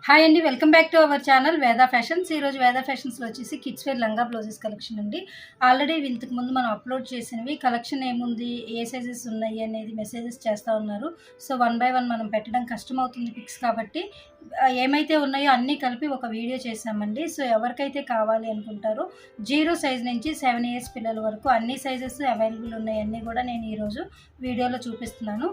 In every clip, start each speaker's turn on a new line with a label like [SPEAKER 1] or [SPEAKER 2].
[SPEAKER 1] Hi అండి, welcome back to our channel Veda fashions. ఈరోజు వేదా ఫ్యాషన్స్లో వచ్చేసి కిడ్స్ వేర్ లంగా బ్లౌజెస్ కలెక్షన్ అండి. ఆల్రెడీ ఇంతకు ముందు మనం అప్లోడ్ చేసినవి కలెక్షన్ ఏముంది, ఏ సైజెస్ ఉన్నాయి అనేది మెసేజెస్ చేస్తూ ఉన్నారు. సో 1 by 1 మనం పెట్టడం కష్టం అవుతుంది పిక్స్, కాబట్టి ఏమైతే ఉన్నాయో అన్నీ కలిపి ఒక వీడియో చేసామండి. సో ఎవరికైతే కావాలి అనుకుంటారో 0 సైజ్ నుంచి 7 years పిల్లల వరకు అన్ని సైజెస్ అవైలబుల్ ఉన్నాయన్నీ కూడా నేను ఈరోజు వీడియోలో చూపిస్తున్నాను.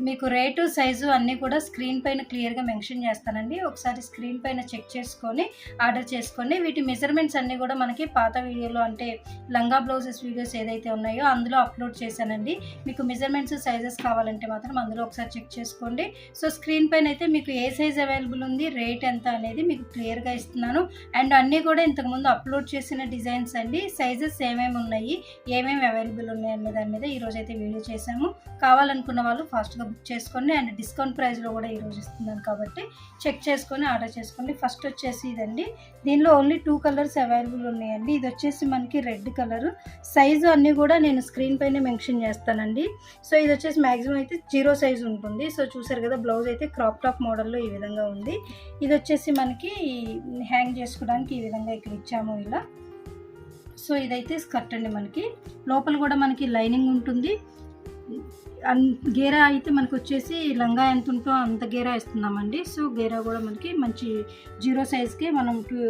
[SPEAKER 1] మీకు రేటు, సైజు అన్నీ కూడా స్క్రీన్ పైన క్లియర్గా మెన్షన్ చేస్తానండి. ఒకసారి స్క్రీన్ పైన చెక్ చేసుకొని ఆర్డర్ చేసుకోండి. వీటి మెజర్మెంట్స్ అన్నీ కూడా మనకి పాత వీడియోలో, అంటే లంగా బ్లౌజెస్ వీడియోస్ ఏదైతే ఉన్నాయో అందులో అప్లోడ్ చేశానండి. మీకు మెజర్మెంట్స్, సైజెస్ కావాలంటే మాత్రం అందులో ఒకసారి చెక్ చేసుకోండి. సో స్క్రీన్ పైన అయితే మీకు ఏ సైజ్ అవైలబుల్ ఉంది, రేట్ ఎంత అనేది మీకు క్లియర్గా ఇస్తున్నాను. అండ్ అన్నీ కూడా ఇంతకుముందు అప్లోడ్ చేసిన డిజైన్స్ అండి. సైజెస్ ఏమేమి ఉన్నాయి, ఏమేమి అవైలబుల్ ఉన్నాయి అనే దాని మీద ఈరోజు అయితే వీడియో చేశాము. కావాలనుకున్న వాళ్ళు ఫాస్ట్గా బుక్ చేసుకోండి. అండ్ డిస్కౌంట్ ప్రైస్లో కూడా ఈరోజు ఇస్తున్నాను కాబట్టి చెక్ చేసుకొని ఆర్డర్ చేసుకోండి. ఫస్ట్ వచ్చేసి ఇదండి. దీనిలో ఓన్లీ 2 కలర్స్ అవైలబుల్ ఉన్నాయండి. ఇది వచ్చేసి మనకి రెడ్ కలర్. సైజు అన్నీ కూడా నేను స్క్రీన్ పైన మెన్షన్ చేస్తానండి. సో ఇది వచ్చేసి మ్యాక్సిమం అయితే 0 సైజ్ ఉంటుంది. సో చూసారు కదా, బ్లౌజ్ అయితే క్రాప్ టాప్ మోడల్లో ఈ విధంగా ఉంది. ఇది వచ్చేసి మనకి హ్యాంగ్ చేసుకోవడానికి ఈ విధంగా ఇక్కడ ఇచ్చాము ఇలా. సో ఇదైతే స్కర్ట్ అండి. మనకి లోపల కూడా మనకి లైనింగ్ ఉంటుంది. గేరా అయితే మనకు వచ్చేసి లంగా ఎంత ఉంటో అంత గేరా ఇస్తున్నామండి. సో గేరా కూడా మనకి మంచి 0 సైజ్కి మనం 2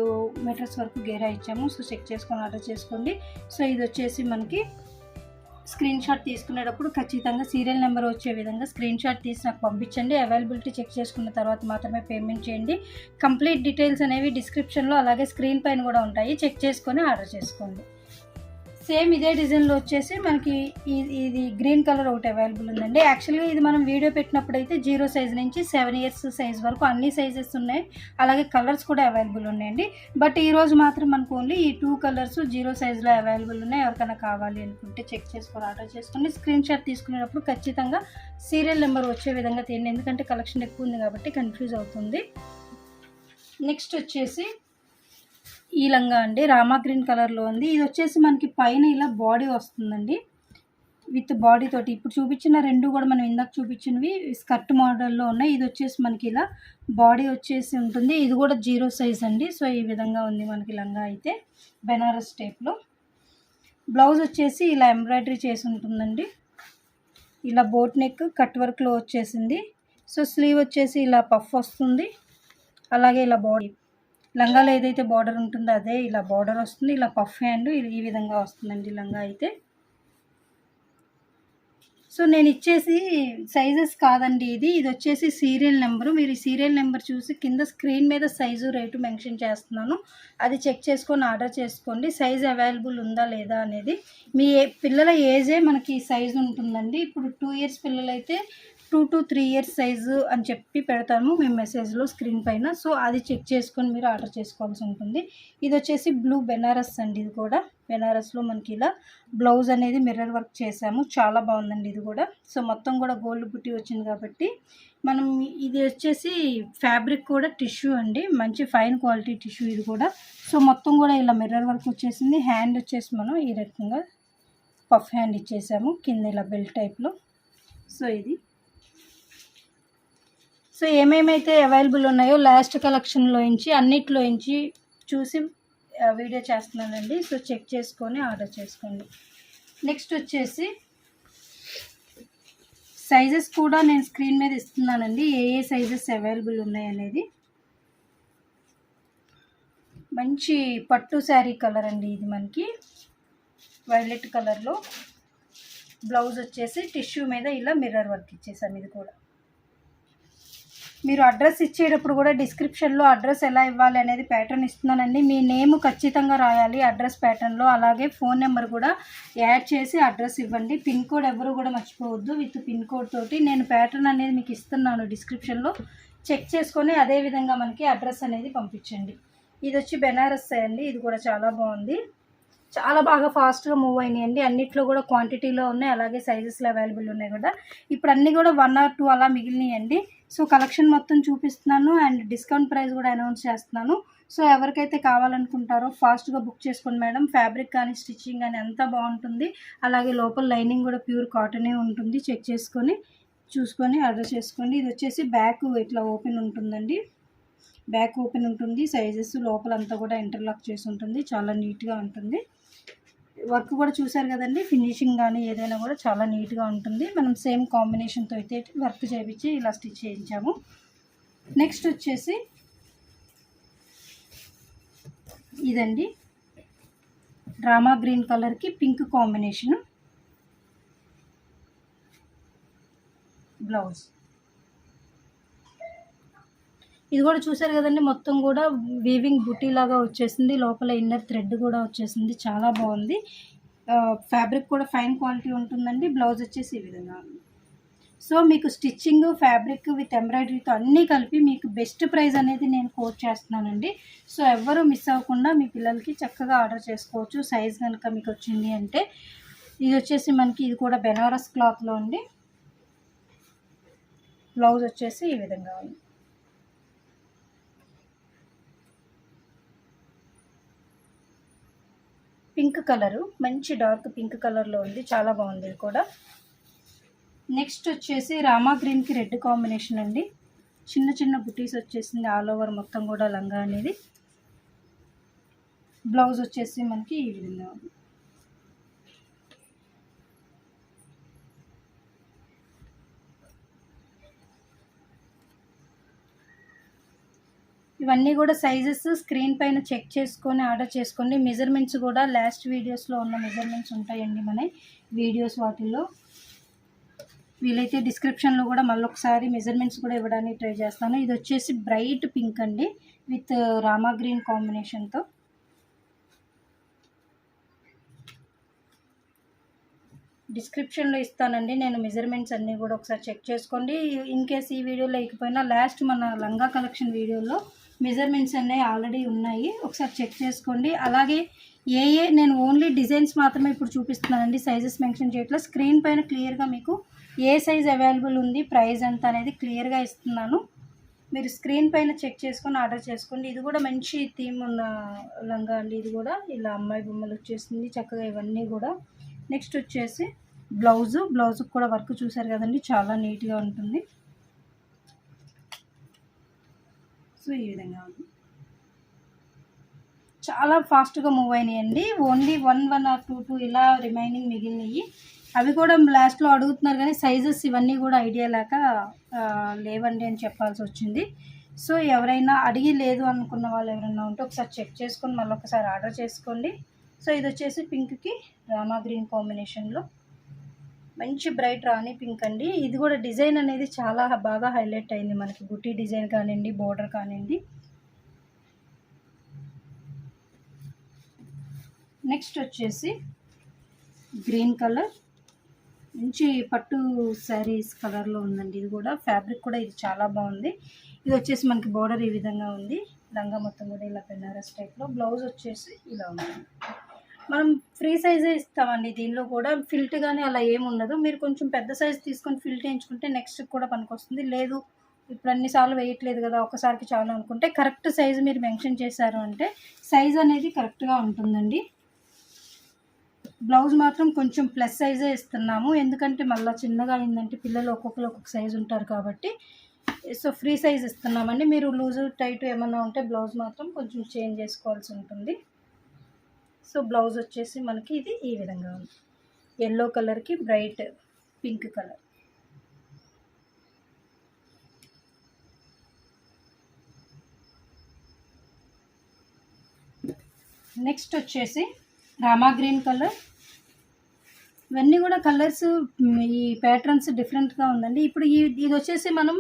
[SPEAKER 1] meters వరకు గేరా ఇచ్చాము. సో చెక్ చేసుకొని ఆర్డర్ చేసుకోండి. సో ఇది వచ్చేసి మనకి స్క్రీన్ షాట్ తీసుకునేటప్పుడు ఖచ్చితంగా సీరియల్ నెంబర్ వచ్చే విధంగా స్క్రీన్ షాట్ తీసి నాకు పంపించండి. అవైలబిలిటీ చెక్ చేసుకున్న తర్వాత మాత్రమే పేమెంట్ చేయండి. కంప్లీట్ డీటెయిల్స్ అనేవి డిస్క్రిప్షన్లో అలాగే స్క్రీన్ పైన కూడా ఉంటాయి. చెక్ చేసుకొని ఆర్డర్ చేసుకోండి. సేమ్ ఇదే డిజైన్లో వచ్చేసి మనకి ఇది గ్రీన్ కలర్ ఒకటి అవైలబుల్ ఉందండి. యాక్చువల్గా ఇది మనం వీడియో పెట్టినప్పుడు అయితే 0 సైజ్ నుంచి 7 years సైజ్ వరకు అన్ని సైజెస్ ఉన్నాయి. అలాగే కలర్స్ కూడా అవైలబుల్ ఉన్నాయండి. బట్ ఈరోజు మాత్రం మనకు ఓన్లీ ఈ 2 కలర్స్ 0 సైజ్లో అవైలబుల్ ఉన్నాయి. ఎవరికైనా కావాలి అనుకుంటే చెక్ చేసుకొని ఆర్డర్ చేసుకోండి. స్క్రీన్ షాట్ తీసుకునేటప్పుడు ఖచ్చితంగా సీరియల్ నెంబర్ వచ్చే విధంగా తీయండి, ఎందుకంటే కలెక్షన్ ఎక్కువ ఉంది కాబట్టి కన్ఫ్యూజ్ అవుతుంది. నెక్స్ట్ వచ్చేసి ఈ లంగా అండి, రామా గ్రీన్ కలర్లో ఉంది. ఇది వచ్చేసి మనకి పైన ఇలా బాడీ వస్తుందండి, విత్ బాడీ తోటి. ఇప్పుడు చూపించిన 2 కూడా మనం ఇందాక చూపించినవి స్కర్ట్ మోడల్లో ఉన్నాయి. ఇది వచ్చేసి మనకి ఇలా బాడీ వచ్చేసి ఉంటుంది. ఇది కూడా 0 సైజ్ అండి. సో ఈ విధంగా ఉంది మనకి లంగా అయితే బెనారస్ టైప్లో. బ్లౌజ్ వచ్చేసి ఇలా ఎంబ్రాయిడరీ చేసి ఉంటుందండి. ఇలా బోట్ నెక్ కట్ వర్క్లో వచ్చేసింది. సో స్లీవ్ వచ్చేసి ఇలా పఫ్ వస్తుంది. అలాగే ఇలా బాడీ లంగాలో ఏదైతే బార్డర్ ఉంటుందో అదే ఇలా బార్డర్ వస్తుంది. ఇలా పఫ్ హ్యాండ్ ఈ విధంగా వస్తుందండి లంగా అయితే. సో నేను ఇచ్చేసి సైజెస్ కాదండి, ఇది వచ్చేసి సీరియల్ నెంబరు. మీరు ఈ సీరియల్ నెంబర్ చూసి కింద స్క్రీన్ మీద సైజు, రేటు మెన్షన్ చేస్తున్నాను. అది చెక్ చేసుకొని ఆర్డర్ చేసుకోండి. సైజ్ అవైలబుల్ ఉందా లేదా అనేది. మీ పిల్లల ఏజే మనకి సైజు ఉంటుందండి. ఇప్పుడు 2 years పిల్లలైతే 2 to 3 years సైజు అని చెప్పి పెడతాము మేము మెసేజ్లో స్క్రీన్ పైన. సో అది చెక్ చేసుకొని మీరు ఆర్డర్ చేసుకోవాల్సి ఉంటుంది. ఇది వచ్చేసి బ్లూ బెనారస్ అండి. ఇది కూడా బెనారస్లో మనకి ఇలా బ్లౌజ్ అనేది మిర్రర్ వర్క్ చేసాము. చాలా బాగుందండి ఇది కూడా. సో మొత్తం కూడా గోల్డ్ బుట్టి వచ్చింది కాబట్టి మనం, ఇది వచ్చేసి ఫ్యాబ్రిక్ కూడా టిష్యూ అండి, మంచి ఫైన్ క్వాలిటీ టిష్యూ ఇది కూడా. సో మొత్తం కూడా ఇలా మిర్రర్ వర్క్ వచ్చేసింది. హ్యాండ్ వచ్చేసి మనం ఈ రకంగా పఫ్ హ్యాండ్ ఇచ్చేసాము, కింద ఇలా బెల్ట్ టైప్లో. సో ఏమేమైతే అవైలబుల్ ఉన్నాయో లాస్ట్ కలెక్షన్లోంచి అన్నిట్లోంచి చూసి వీడియో చేస్తున్నానండి. సో చెక్ చేసుకొని ఆర్డర్ చేసుకోండి. నెక్స్ట్ వచ్చేసి సైజెస్ కూడా నేను స్క్రీన్ మీద ఇస్తున్నానండి, ఏ సైజెస్ అవైలబుల్ ఉన్నాయి అనేది. మంచి పట్టు శారీ కలర్ అండి ఇది, మనకి వైలెట్ కలర్లో. బ్లౌజ్ వచ్చేసి టిష్యూ మీద ఇలా మిర్రర్ వర్క్ ఇచ్చేసాం. ఇది కూడా మీరు అడ్రస్ ఇచ్చేటప్పుడు కూడా డిస్క్రిప్షన్లో అడ్రస్ ఎలా ఇవ్వాలి అనేది ప్యాటర్న్ ఇస్తున్నానండి. మీ నేమ్ ఖచ్చితంగా రాయాలి అడ్రస్ ప్యాటర్న్లో. అలాగే ఫోన్ నెంబర్ కూడా యాడ్ చేసి అడ్రస్ ఇవ్వండి. పిన్ కోడ్ ఎవరు కూడా మర్చిపోవద్దు. విత్ పిన్ కోడ్ తోటి నేను ప్యాటర్న్ అనేది మీకు ఇస్తున్నాను డిస్క్రిప్షన్లో. చెక్ చేసుకొని అదే విధంగా మనకి అడ్రస్ అనేది పంపించండి. ఇది వచ్చి బెనారస్ అండి. ఇది కూడా చాలా బాగుంది. చాలా బాగా ఫాస్ట్గా మూవ్ అయినాయండి. అన్నిట్లో కూడా క్వాంటిటీలో ఉన్నాయి, అలాగే సైజెస్లో అవైలబుల్ ఉన్నాయి కూడా. ఇప్పుడు అన్నీ కూడా 1 or 2 అలా మిగిలినాయండి. సో కలెక్షన్ మొత్తం చూపిస్తున్నాను అండ్ డిస్కౌంట్ ప్రైస్ కూడా అనౌన్స్ చేస్తున్నాను. సో ఎవరికైతే కావాలనుకుంటారో ఫాస్ట్గా బుక్ చేసుకోండి మేడం. ఫ్యాబ్రిక్ కానీ స్టిచ్చింగ్ కానీ అంతా బాగుంటుంది. అలాగే లోపల లైనింగ్ కూడా ప్యూర్ కాటనే ఉంటుంది. చెక్ చేసుకొని చూసుకొని ఆర్డర్ చేసుకోండి. ఇది వచ్చేసి బ్యాక్ ఇట్లా ఓపెన్ ఉంటుందండి. బ్యాక్ ఓపెన్ ఉంటుంది, సైజెస్ లోపలంతా కూడా ఇంటర్లాక్ చేసి ఉంటుంది, చాలా నీట్గా ఉంటుంది. వర్క్ కూడా చూసారు కదండి, ఫినిషింగ్ కానీ ఏదైనా కూడా చాలా నీట్గా ఉంటుంది. మనం సేమ్ కాంబినేషన్తో అయితే వర్క్ చేయించి ఇలా స్టిచ్ చేయించాము. నెక్స్ట్ వచ్చేసి ఇదండి, డ్రామా గ్రీన్ కలర్కి పింక్ కాంబినేషన్ బ్లౌజ్. ఇది కూడా చూసారు కదండి, మొత్తం కూడా వీవింగ్ బుటీ లాగా వచ్చేసింది, లోపల ఇన్నర్ థ్రెడ్ కూడా వచ్చేసింది, చాలా బాగుంది. ఫ్యాబ్రిక్ కూడా ఫైన్ క్వాలిటీ ఉంటుందండి. బ్లౌజ్ వచ్చేసి ఈ విధంగా ఉంది. సో మీకు స్టిచ్చింగ్, ఫ్యాబ్రిక్ విత్ ఎంబ్రాయిడరీతో అన్నీ కలిపి మీకు బెస్ట్ ప్రైస్ అనేది నేను కోట్ చేస్తున్నానండి. సో ఎవ్వరూ మిస్ అవ్వకుండా మీ పిల్లలకి చక్కగా ఆర్డర్ చేసుకోవచ్చు. సైజ్ కనుక మీకు వచ్చింది అంటే. ఇది వచ్చేసి మనకి ఇది కూడా బెనారస్ క్లాత్లో ఉంది. బ్లౌజ్ వచ్చేసి ఈ విధంగా ఉంది. పింక్ కలరు, మంచి డార్క్ పింక్ కలర్లో ఉంది, చాలా బాగుంది ఇది కూడా. నెక్స్ట్ వచ్చేసి రామా గ్రీన్కి రెడ్ కాంబినేషన్ అండి. చిన్న చిన్న బుటీస్ వచ్చేసింది ఆల్ ఓవర్ మొత్తం కూడా లంగా అనేది. బ్లౌజ్ వచ్చేసి మనకి ఈ విధంగా ఉంది. ఇవన్నీ కూడా సైజెస్ స్క్రీన్ పైన చెక్ చేసుకొని ఆర్డర్ చేసుకోండి. మెజర్మెంట్స్ కూడా లాస్ట్ వీడియోస్లో ఉన్న మెజర్మెంట్స్ ఉంటాయండి మన వీడియోస్ వాటిల్లో. వీలైతే డిస్క్రిప్షన్లో కూడా మళ్ళీ ఒకసారి మెజర్మెంట్స్ కూడా ఇవ్వడానికి ట్రై చేస్తాను. ఇది వచ్చేసి బ్రైట్ పింక్ అండి విత్ రామా గ్రీన్ కాంబినేషన్తో. డిస్క్రిప్షన్లో ఇస్తానండి నేను మెజర్మెంట్స్ అన్నీ కూడా ఒకసారి చెక్ చేసుకోండి. ఇన్ కేస్ ఈ వీడియో లేకపోయినా లాస్ట్ మన లంగా కలెక్షన్ వీడియోలో మెజర్మెంట్స్ అన్నీ ఆల్రెడీ ఉన్నాయి, ఒకసారి చెక్ చేసుకోండి. అలాగే నేను ఓన్లీ డిజైన్స్ మాత్రమే ఇప్పుడు చూపిస్తున్నానండి, సైజెస్ మెన్షన్ చేయట్లేదు. స్క్రీన్ పైన క్లియర్గా మీకు ఏ సైజ్ అవైలబుల్ ఉంది, ప్రైస్ ఎంత అనేది క్లియర్గా ఇస్తున్నాను. మీరు స్క్రీన్ పైన చెక్ చేసుకొని ఆర్డర్ చేసుకోండి. ఇది కూడా మంచి థీమ్ ఉన్న లంగా అండి. ఇది కూడా ఇలా అమ్మాయి బొమ్మలు వచ్చేసింది చక్కగా ఇవన్నీ కూడా. నెక్స్ట్ వచ్చేసి బ్లౌజ్ కూడా వర్క్ చూసారు కదండి, చాలా నీట్గా ఉంటుంది. సో ఈ విధంగా ఉంది. చాలా ఫాస్ట్గా మూవ్ అయినాయండి. ఓన్లీ 1 ఆర్ 2 ఇలా రిమైనింగ్ మిగిలినవి. అవి కూడా లాస్ట్లో అడుగుతున్నారు కానీ సైజెస్ ఇవన్నీ కూడా ఐడియా లేక లేవండి అని చెప్పాల్సి వచ్చింది. సో ఎవరైనా అడిగి లేదు అనుకున్న వాళ్ళు ఎవరైనా ఉంటే ఒకసారి చెక్ చేసుకొని మళ్ళీ ఒకసారి ఆర్డర్ చేసుకోండి. సో ఇది వచ్చేసి పింక్కి రామా గ్రీన్ కాంబినేషన్లో మంచి బ్రైట్ రాణి పింక్ అండి. ఇది కూడా డిజైన్ అనేది చాలా బాగా హైలైట్ అయింది మనకి, బుటీ డిజైన్ కానివ్వండి, బోర్డర్ కానివ్వండి. నెక్స్ట్ వచ్చేసి గ్రీన్ కలర్, మంచి పట్టు శారీస్ కలర్లో ఉందండి. ఇది కూడా ఫ్యాబ్రిక్ కూడా ఇది చాలా బాగుంది. ఇది వచ్చేసి మనకి బోర్డర్ ఈ విధంగా ఉంది, లంగా మొత్తం కూడా ఇలా బెనారస్ టైప్లో. బ్లౌజ్ వచ్చేసి ఇలా ఉంది. మనం ఫ్రీ సైజే ఇస్తామండి దీనిలో కూడా, ఫిల్ట్ కానీ అలా ఏముండదు. మీరు కొంచెం పెద్ద సైజ్ తీసుకొని ఫిల్ట్ వేయించుకుంటే నెక్స్ట్ కూడా పనికొస్తుంది. లేదు ఇప్పుడు అన్నిసార్లు వేయట్లేదు కదా ఒకసారికి చాలు అనుకుంటే కరెక్ట్ సైజు మీరు మెన్షన్ చేశారు అంటే సైజ్ అనేది కరెక్ట్గా ఉంటుందండి. బ్లౌజ్ మాత్రం కొంచెం ప్లస్ సైజే ఇస్తున్నాము, ఎందుకంటే మళ్ళీ చిన్నగా అయిందంటే పిల్లలు ఒక్కొక్కరు ఒక్కొక్క సైజు ఉంటారు కాబట్టి. సో ఫ్రీ సైజ్ ఇస్తున్నామండి. మీరు లూజు టైట్ ఏమన్నా ఉంటే బ్లౌజ్ మాత్రం కొంచెం చేంజ్ చేసుకోవాల్సి ఉంటుంది. సో బ్లౌజ్ వచ్చేసి మనకి ఇది ఈ విధంగా ఉంది, ఎల్లో కలర్కి బ్రైట్ పింక్ కలర్. నెక్స్ట్ వచ్చేసి రామా గ్రీన్ కలర్. ఇవన్నీ కూడా కలర్స్ ఈ ప్యాటర్న్స్ డిఫరెంట్గా ఉందండి. ఇప్పుడు ఇది వచ్చేసి మనం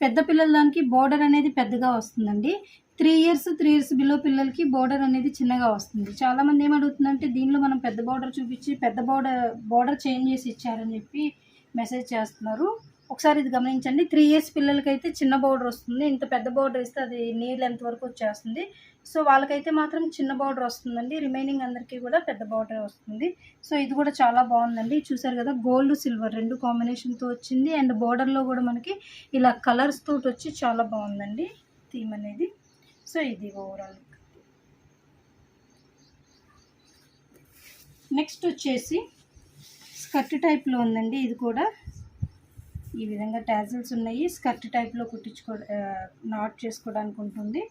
[SPEAKER 1] పెద్ద పిల్లల దానికి బోర్డర్ అనేది పెద్దగా వస్తుందండి. 3 ఇయర్స్ బిలో పిల్లలకి బోర్డర్ అనేది చిన్నగా వస్తుంది. చాలామంది ఏమడుగుతుందంటే దీనిలో మనం పెద్ద బోర్డర్ చూపించి పెద్ద బోర్డర్ చేంజ్ చేసి ఇచ్చారని చెప్పి మెసేజ్ చేస్తున్నారు. ఒకసారి ఇది గమనించండి. 3 ఇయర్స్ పిల్లలకైతే చిన్న బోర్డర్ వస్తుంది, ఇంత పెద్ద బోర్డర్ ఇస్తే అది నీ లెంత్ వరకు వచ్చేస్తుంది. సో వాళ్ళకైతే మాత్రం చిన్న బోర్డర్ వస్తుందండి, రిమైనింగ్ అందరికీ కూడా పెద్ద బోర్డర్ వస్తుంది. సో ఇది కూడా చాలా బాగుందండి. చూసారు కదా, గోల్డ్ సిల్వర్ 2 కాంబినేషన్తో వచ్చింది. అండ్ బోర్డర్లో కూడా మనకి ఇలా కలర్స్ తోటి వచ్చి చాలా బాగుందండి థీమ్ అనేది. సో ఇది ఓవరాల్. నెక్స్ట్ వచ్చేసి స్కర్ట్ టైప్లో ఉందండి. ఇది కూడా ఈ విధంగా టాజిల్స్ ఉన్నాయి. స్కర్ట్ టైప్లో నాట్ చేసుకోవడానికి ఉంటుంది.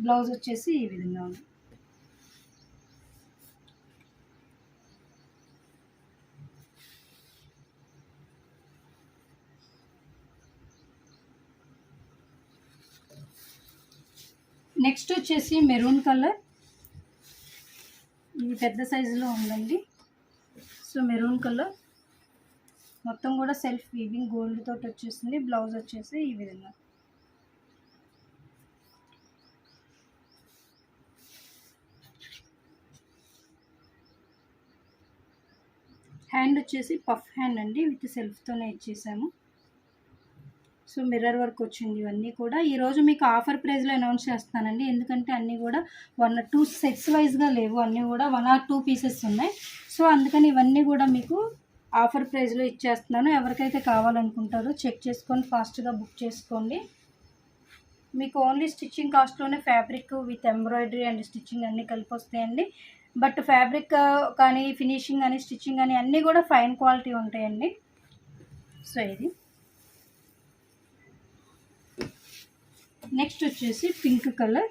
[SPEAKER 1] బ్లౌజ్ వచ్చేసి ఈ విధంగా ఉంది. నెక్స్ట్ వచ్చేసి మెరూన్ కలర్, ఇది పెద్ద సైజులో ఉందండి. సో మెరూన్ కలర్ మొత్తం కూడా సెల్ఫ్ వీవింగ్ గోల్డ్ తోటి వచ్చేసింది. బ్లౌజ్ వచ్చేసి ఈ విధంగా. హ్యాండ్ వచ్చేసి పఫ్ హ్యాండ్ అండి, విత్ సెల్ఫ్తోనే ఇచ్చేసాము. సో మిర్రర్ వర్క్ వచ్చింది. ఇవన్నీ కూడా ఈరోజు మీకు ఆఫర్ ప్రైస్లో అనౌన్స్ చేస్తానండి, ఎందుకంటే అన్నీ కూడా 1-2 సెట్స్ వైజ్గా లేవు, అన్నీ కూడా 1 or 2 పీసెస్ ఉన్నాయి. సో అందుకని ఇవన్నీ కూడా మీకు ఆఫర్ ప్రైస్లో ఇచ్చేస్తున్నాను. ఎవరికైతే కావాలనుకుంటారో చెక్ చేసుకొని ఫాస్ట్గా బుక్ చేసుకోండి. మీకు ఓన్లీ స్టిచ్చింగ్ కాస్ట్లోనే fabric with embroidery and stitching అన్నీ కలిపి వస్తాయండి. బట్ ఫ్యాబ్రిక్ కానీ ఫినిషింగ్ కానీ స్టిచ్చింగ్ కానీ అన్నీ కూడా ఫైన్ క్వాలిటీ ఉంటాయండి. సో ఇది నెక్స్ట్ వచ్చేసి పింక్ కలర్,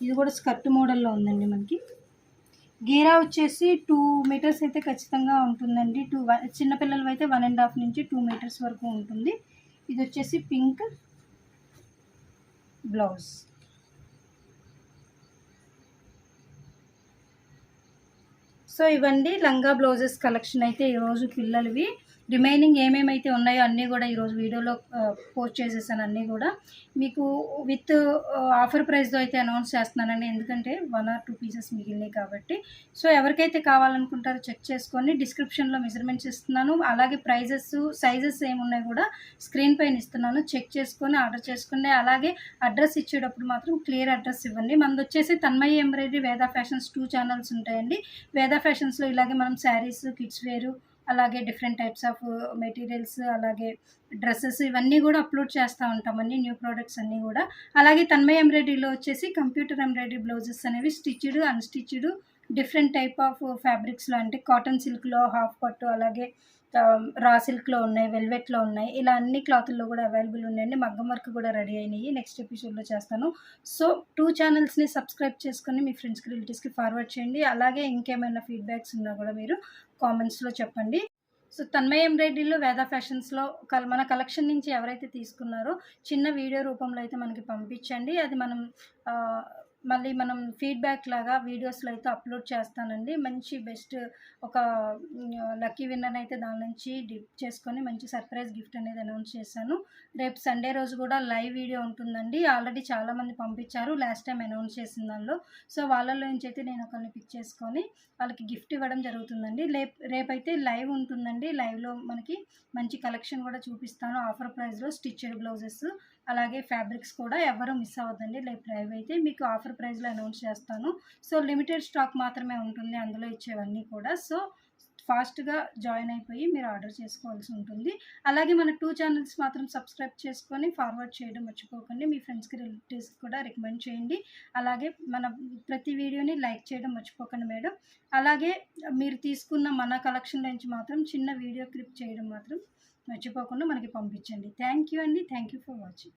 [SPEAKER 1] ఇది కూడా స్కర్ట్ మోడల్లో ఉందండి. మనకి గీరా వచ్చేసి 2 మీటర్స్ అయితే ఖచ్చితంగా ఉంటుందండి. చిన్నపిల్లలు అయితే 1.5 నుంచి 2 మీటర్స్ వరకు ఉంటుంది. ఇది వచ్చేసి పింక్ బ్లౌజ్. సో ఇవండి లంగా బ్లౌజెస్ కలెక్షన్ అయితే ఈరోజు పిల్లలవి. రిమైనింగ్ ఏమేమైతే ఉన్నాయో అన్నీ కూడా ఈరోజు వీడియోలో పోస్ట్ చేసేసాను. అన్నీ కూడా మీకు విత్ ఆఫర్ ప్రైస్తో అయితే అనౌన్స్ చేస్తున్నానండి, ఎందుకంటే 1 or 2 పీసెస్ మిగిలినాయి కాబట్టి. సో ఎవరికైతే కావాలనుకుంటారో చెక్ చేసుకొని డిస్క్రిప్షన్లో మెజర్మెంట్స్ ఇస్తున్నాను. అలాగే ప్రైజెస్ సైజెస్ ఏమున్నాయి కూడా స్క్రీన్ పైన ఇస్తున్నాను, చెక్ చేసుకొని ఆర్డర్ చేసుకోండి. అలాగే అడ్రస్ ఇచ్చేటప్పుడు మాత్రం క్లియర్ అడ్రస్ ఇవ్వండి. మనది వచ్చేసి తన్మయి ఎంబ్రాయిడరీ, వేదా ఫ్యాషన్స్ 2 ఛానల్స్ ఉంటాయండి. వేదా ఫ్యాషన్స్లో ఇలాగే మనం శారీస్, కిడ్స్ వేరు, అలాగే డిఫరెంట్ టైప్స్ ఆఫ్ మెటీరియల్స్, అలాగే డ్రెస్సెస్ ఇవన్నీ కూడా అప్లోడ్ చేస్తూ ఉంటామండి, న్యూ ప్రోడక్ట్స్ అన్నీ కూడా. అలాగే తన్మయ ఎంబ్రాయిడరీలో వచ్చేసి కంప్యూటర్ ఎంబ్రాయిడరీ బ్లౌజెస్ అనేవి stitched, unstitched, different type of ఫ్యాబ్రిక్స్లో, అంటే కాటన్ సిల్క్లో, హాఫ్ పట్టు, అలాగే రా సిల్క్లో ఉన్నాయి, వెల్వెట్లో ఉన్నాయి, ఇలా అన్ని క్లాతుల్లో కూడా అవైలబుల్ ఉన్నాయండి. మగ్గం వర్క్ కూడా రెడీ అయినాయి, నెక్స్ట్ ఎపిసోడ్లో చేస్తాను. సో 2 ఛానల్స్ని సబ్స్క్రైబ్ చేసుకొని మీ ఫ్రెండ్స్కి, రిలేటివ్స్కి ఫార్వర్డ్ చేయండి. అలాగే ఇంకేమైనా ఫీడ్బ్యాక్స్ ఉన్నా కూడా మీరు కామెంట్స్లో చెప్పండి. సో తన్మయ ఎంబ్రాయిడరీలో, వేదా ఫ్యాషన్స్లో మన కలెక్షన్ నుంచి ఎవరైతే తీసుకున్నారో చిన్న వీడియో రూపంలో అయితే మనకి పంపించండి. అది మళ్ళీ మనం ఫీడ్బ్యాక్ లాగా వీడియోస్లో అయితే అప్లోడ్ చేస్తానండి. మంచి బెస్ట్ ఒక లక్కీ విన్నర్ అయితే దాని నుంచి డిప్ చేసుకొని మంచి సర్ప్రైజ్ గిఫ్ట్ అనేది అనౌన్స్ చేశాను. రేపు సండే రోజు కూడా లైవ్ వీడియో ఉంటుందండి. ఆల్రెడీ చాలామంది పంపించారు లాస్ట్ టైం అనౌన్స్ చేసిన దానిలో. సో వాళ్ళలో నుంచి అయితే నేను ఒకరిని పిక్ చేసుకొని వాళ్ళకి గిఫ్ట్ ఇవ్వడం జరుగుతుందండి. రేపైతే లైవ్ ఉంటుందండి. లైవ్లో మనకి మంచి కలెక్షన్ కూడా చూపిస్తాను ఆఫర్ ప్రైస్లో. స్టిచ్డ్ బ్లౌజెస్, అలాగే ఫ్యాబ్రిక్స్ కూడా ఎవరు మిస్ అవ్వద్దండి. లైవ్ అయితే మీకు ఆఫర్ ప్రైస్లో అనౌన్స్ చేస్తాను. సో లిమిటెడ్ స్టాక్ మాత్రమే ఉంటుంది అందులో ఇచ్చేవన్నీ కూడా. సో ఫాస్ట్గా జాయిన్ అయిపోయి మీరు ఆర్డర్ చేసుకోవాల్సి ఉంటుంది. అలాగే మన 2 ఛానల్స్ మాత్రం సబ్స్క్రైబ్ చేసుకొని ఫార్వర్డ్ చేయడం మర్చిపోకండి. మీ ఫ్రెండ్స్కి, రిలేటివ్స్కి కూడా రికమెండ్ చేయండి. అలాగే మన ప్రతి వీడియోని లైక్ చేయడం మర్చిపోకండి మేడం. అలాగే మీరు తీసుకున్న మన కలెక్షన్ నుంచి మాత్రం చిన్న వీడియో క్లిప్ చేయడం మాత్రం మర్చిపోకుండా మనకి పంపించండి. థ్యాంక్ యూ అండి. Thank you for watching.